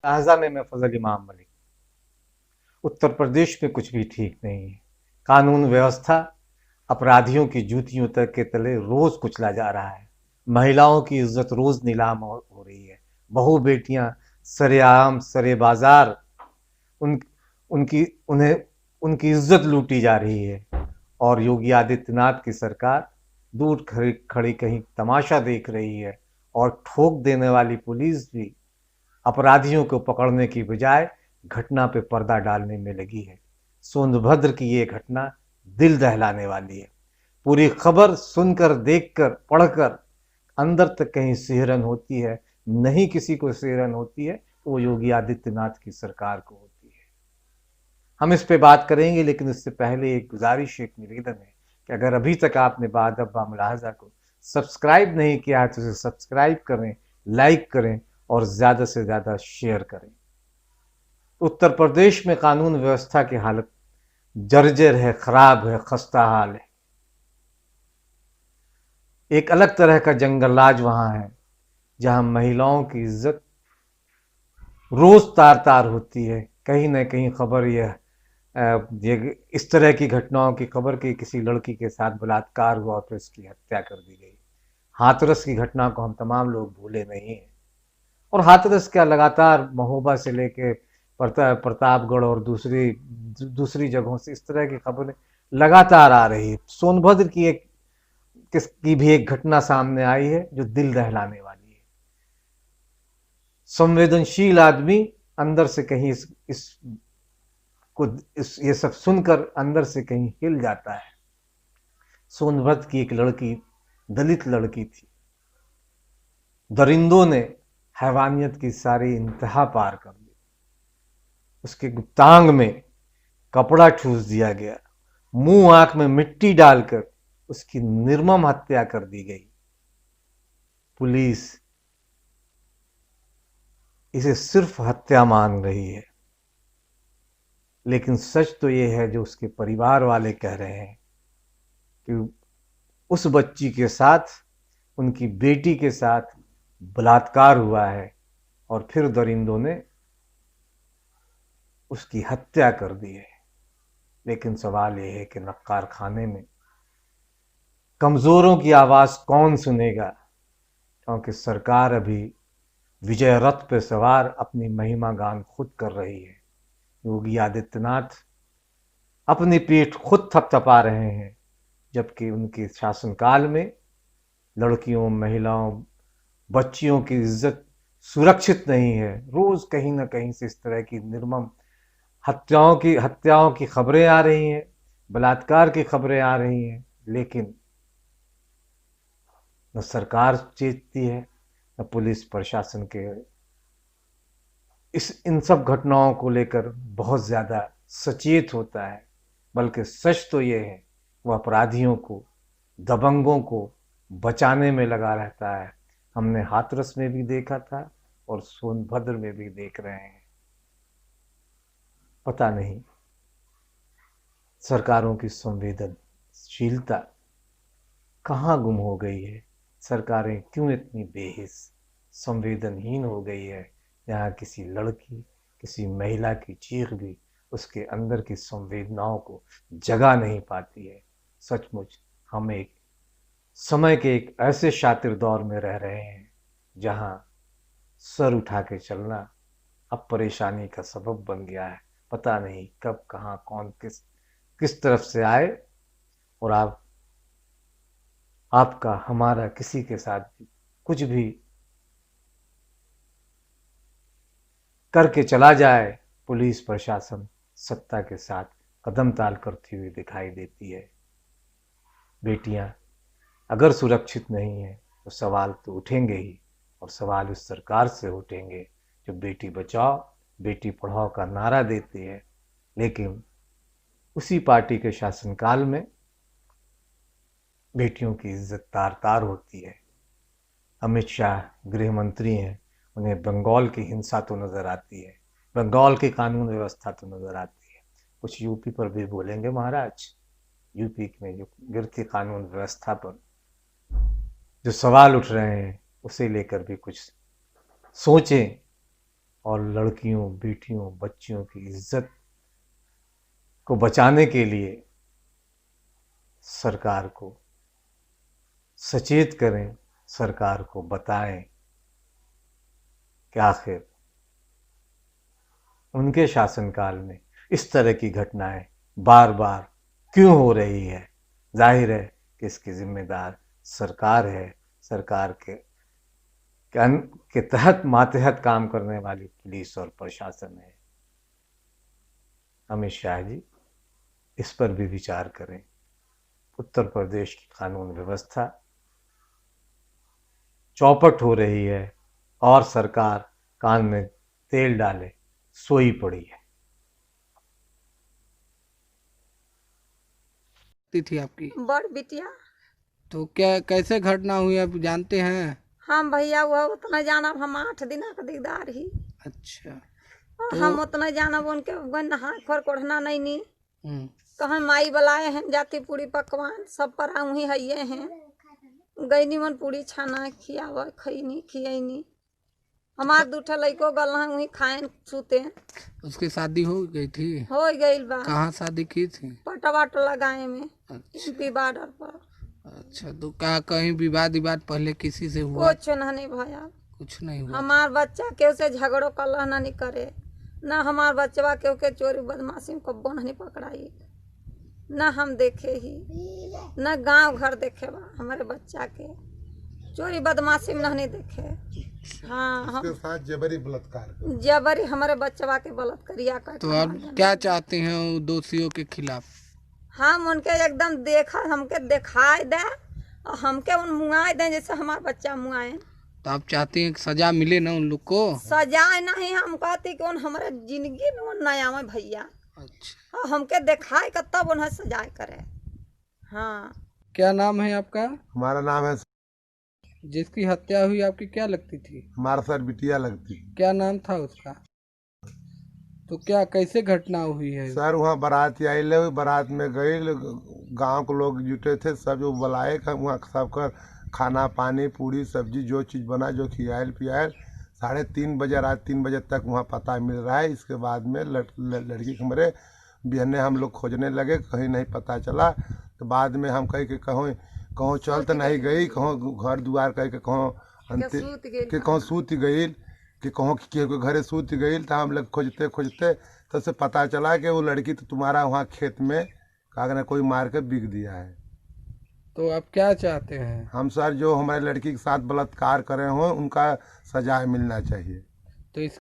मुलाहजा में मैं फजल इमाम मलिक। उत्तर प्रदेश में कुछ भी ठीक नहीं है। कानून व्यवस्था अपराधियों की जूतियों तक के तले रोज कुचला जा रहा है। महिलाओं की इज्जत रोज नीलाम हो रही है। बहू बेटियां सरेआम सरे बाजार उन उनकी उन्हें उनकी इज्जत लूटी जा रही है। और योगी आदित्यनाथ की सरकार दूर खड़ी खड़ी कहीं तमाशा देख रही है। और ठोक देने वाली पुलिस भी अपराधियों को पकड़ने की बजाय घटना पे पर्दा डालने में लगी है। सोनभद्र की ये घटना दिल दहलाने वाली है। पूरी खबर सुनकर, देखकर, पढ़कर अंदर तक कहीं सिहरन होती है। नहीं किसी को सिहरन होती है तो वो योगी आदित्यनाथ की सरकार को होती है। हम इस पे बात करेंगे, लेकिन इससे पहले एक गुजारिश, एक निवेदन है कि अगर अभी तक आपने बादअब्बा मुलाहजा को सब्सक्राइब नहीं किया है तो इसे सब्सक्राइब करें, लाइक करें और ज़्यादा से ज़्यादा शेयर करें। उत्तर प्रदेश में कानून व्यवस्था की हालत जर्जर है, खराब है, खस्ता हाल है। एक अलग तरह का जंगल राज वहां है, जहां महिलाओं की इज्जत रोज तार तार होती है। कहीं ना कहीं खबर ये इस तरह की घटनाओं की खबर कि किसी लड़की के साथ बलात्कार हुआ और फिर उसकी हत्या कर दी गई। हाथरस की घटना को हम तमाम लोग भूले नहीं हैं। और हाथरस क्या, लगातार महोबा से लेके प्रतापगढ़ और दूसरी दूसरी जगहों से इस तरह की खबरें लगातार आ रही है। सोनभद्र की एक किसकी भी एक घटना सामने आई है जो दिल दहलाने वाली है। संवेदनशील आदमी अंदर से कहीं इस को इस ये सब सुनकर अंदर से कहीं हिल जाता है। सोनभद्र की एक लड़की, दलित लड़की थी। दरिंदों ने हैवानियत की सारी इंतहा पार कर दी। उसके गुप्तांग में कपड़ा ठूस दिया गया, मुंह आंख में मिट्टी डालकर उसकी निर्मम हत्या कर दी गई। पुलिस इसे सिर्फ हत्या मान रही है, लेकिन सच तो ये है जो उसके परिवार वाले कह रहे हैं कि उस बच्ची के साथ, उनकी बेटी के साथ बलात्कार हुआ है और फिर दरिंदों ने उसकी हत्या कर दी है। लेकिन सवाल यह है कि नक्कार खाने में कमजोरों की आवाज कौन सुनेगा, क्योंकि सरकार अभी विजय रथ पे सवार अपनी महिमा गान खुद कर रही है। योगी आदित्यनाथ अपनी पीठ खुद थपथपा रहे हैं, जबकि उनके शासनकाल में लड़कियों, महिलाओं, बच्चियों की इज्जत सुरक्षित नहीं है। रोज कहीं ना कहीं से इस तरह की निर्मम हत्याओं की खबरें आ रही हैं, बलात्कार की खबरें आ रही हैं, लेकिन न सरकार चेतती है, न पुलिस प्रशासन के इन सब घटनाओं को लेकर बहुत ज्यादा सचेत होता है। बल्कि सच तो ये है, वह अपराधियों को, दबंगों को बचाने में लगा रहता है। हमने हाथरस में भी देखा था और सोनभद्र में भी देख रहे हैं। पता नहीं सरकारों की संवेदनशीलता कहाँ गुम हो गई है। सरकारें क्यों इतनी बेहिस, संवेदनहीन हो गई है, जहाँ किसी लड़की, किसी महिला की चीख भी उसके अंदर की संवेदनाओं को जगा नहीं पाती है। सचमुच हम एक समय के एक ऐसे शातिर दौर में रह रहे हैं जहाँ सर उठा के चलना अब परेशानी का सबब बन गया है। पता नहीं कब, कहाँ, कौन किस किस तरफ से आए और आपका, हमारा, किसी के साथ भी कुछ भी करके चला जाए। पुलिस प्रशासन सत्ता के साथ कदम ताल करती हुई दिखाई देती है। बेटियां अगर सुरक्षित नहीं है तो सवाल तो उठेंगे ही, और सवाल उस सरकार से उठेंगे जो बेटी बचाओ, बेटी पढ़ाओ का नारा देती है, लेकिन उसी पार्टी के शासनकाल में बेटियों की इज्जत तार तार होती है। अमित शाह गृह मंत्री हैं, उन्हें बंगाल की हिंसा तो नजर आती है, बंगाल की कानून व्यवस्था तो नजर आती है। कुछ यूपी पर भी बोलेंगे महाराज। यूपी में जो गिरती कानून व्यवस्था पर जो सवाल उठ रहे हैं उसे लेकर भी कुछ सोचें और लड़कियों, बेटियों, बच्चियों की इज्जत को बचाने के लिए सरकार को सचेत करें, सरकार को बताएं कि आखिर उनके शासनकाल में इस तरह की घटनाएं बार बार क्यों हो रही है। जाहिर है कि इसकी जिम्मेदार सरकार है। सरकार के तहत मातहत काम करने वाली पुलिस और प्रशासन है। अमित शाह जी इस पर भी विचार करें। उत्तर प्रदेश की कानून व्यवस्था चौपट हो रही है और सरकार कान में तेल डाले सोई पड़ी है। थी आपकी बड़ बिटिया। तो क्या कैसे घटना हुई आप जानते हैं? हम भैया वह उतना जानब, हम 8 दिन का दिकदार ही। अच्छा तो हम उतना जानब उनके नहा खोर कोढ़ना नहीं नी हम्म, कहा माई बलाए हैं, जाती पूरी पकवान सब पर वही हइये हैं। गई निमन पूरी छाना खियावा खईनी खियनी। हमार दूठा लइको गल वही खाएन सूते उसकी शादी हो गई थी? हो गई बा। कहाँ शादी की थी? पटवा टोला गाँव में, अच्छा एमपी बॉर्डर पर। अच्छा, तो क्या कहीं विवाद विवाद पहले किसी से हुआ? कुछ नहीं भैया, कुछ नहीं हुआ। हमार बच्चा केहू से झगड़ो कलह नहीं करे, ना हमार बच्चा केहू के चोरी बदमाशी में कब्बो नहीं पकड़ाई, ना हम देखे ही, ना गांव घर देखे बा हमारे बच्चा के चोरी बदमाशी में नहीं देखे। हाँ, हम साथ जबरी बलात्कार जबरी हमारे बच्चा के बलात्कारिया कर। तो आप क्या चाहते हैं उन दोषियों के खिलाफ? हम उनके एकदम देखा, हमके दिखाई दे और हमके उन मुआए दे जैसे हमारा बच्चा मुआए। तो आप चाहते हैं कि सजा मिले ना उन लोग को? सजाए नहीं, हम कहते कि उन हमारे जिंदगी में उन नया में भैया। अच्छा, और हमके दिखाए का तब उन्हें सजाए करे। हाँ। क्या नाम है आपका? हमारा नाम है, जिसकी हत्या हुई आपकी क्या लगती थी? हमारा सर बिटिया लगती। क्या नाम था उसका? तो क्या कैसे घटना हुई है? सर वहाँ बारात आये, बारात में गए, गांव के लोग जुटे थे, सब जो बुलाए वहाँ सबका खाना पानी पूरी सब्जी जो चीज़ बना जो खियाल पियाल 3:30 बजे, रात 3 बजे तक वहाँ पता मिल रहा है। इसके बाद में लड़की के हमारे बिहने हम लोग खोजने लगे, कहीं नहीं पता चला। तो बाद में हम कहे कि कहूँ चल तो नहीं गई, कहूँ घर द्वार कह के कहूँ कहूँ सूत गई, कि कहूँ के घरे सूत गई। तो हम लोग खोजते खोजते तो से पता चला कि वो लड़की तो तुम्हारा वहाँ खेत में कागना कोई मार के बिक दिया है। तो आप क्या चाहते हैं? हम सर जो हमारे लड़की के साथ बलात्कार करे हों उनका सजा मिलना चाहिए। तो इस